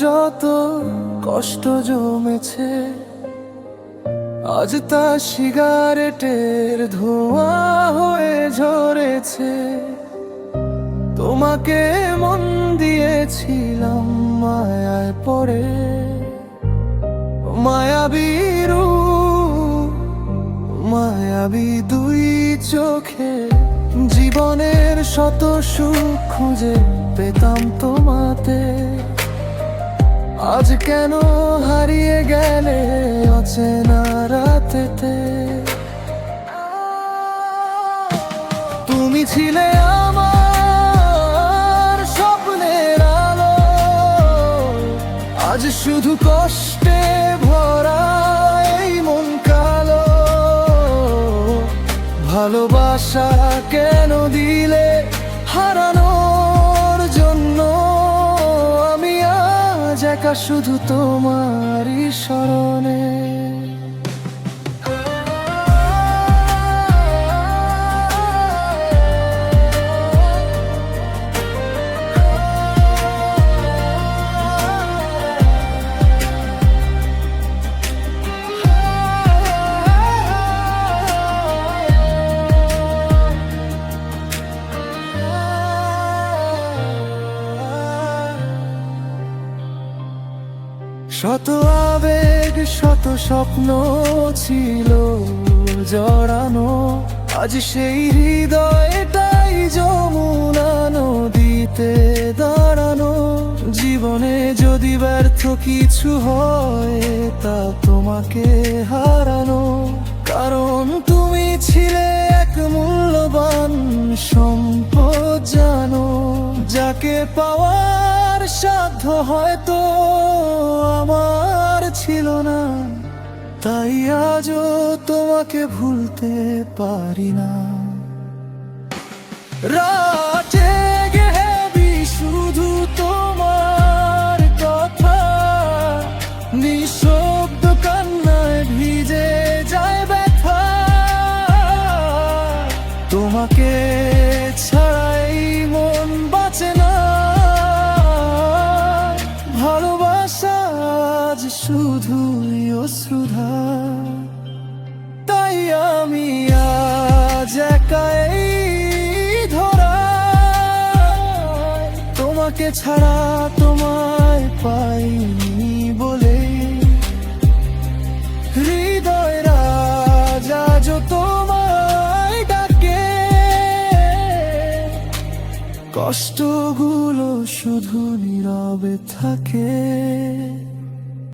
যত কষ্ট জমেছে, আজ তা সিগারেটের ধোঁয়া হয়ে ঝরেছে। তোমাকে মন দিয়েছিলাম মায়ায় পড়ে, মায়াবী রূপ, মায়াবী দুই চোখে। জীবনের শত সুখ খুঁজে পেতাম তোমাতে, আজ কেন হারিয়ে গেলে অচেনা রাতেতে। তুমি ছিলে আমার স্বপ্নের আলো, আজ শুধু কষ্টে ভরা এই মন কালো। ভালোবাসা কেন দিলে হারানোর জন্য, আমি আজ একা শুধু তোমারই স্মরণে। শত আবেগ শত স্বপ্ন ছিল জড়ানো, আজ সেই হৃদয়টাই যমুনা নদীতে দাঁড়ানো। জীবনে যদি ব্যর্থ কিছু হয় তা তোমাকে হারানো, কারণ তুমি ছিলে এক মূল্যবান সম্পদ জানো। যাকে পাওয়ার সাধ্য হয়তো আমার ছিল না, তাই আজও তোমাকে ভুলতে পারি না। রাত জেগে ভাবি শুধু তোমার কথা, নিঃশব্দ কান্নায় ভিজে যায় ব্যথা। তোমাকে ছাড়াই মন বাঁচে না, ভালোবাসা আজ শুধুই অশ্রুধা। তাই আমি আজ একাই ধরা, তোমাকে ছাড়া তোমায় পাইনি বলে। হৃদয় রাজ আজ তোমায় ডাকে, কষ্টগুলো শুধু নীরবে থাকে।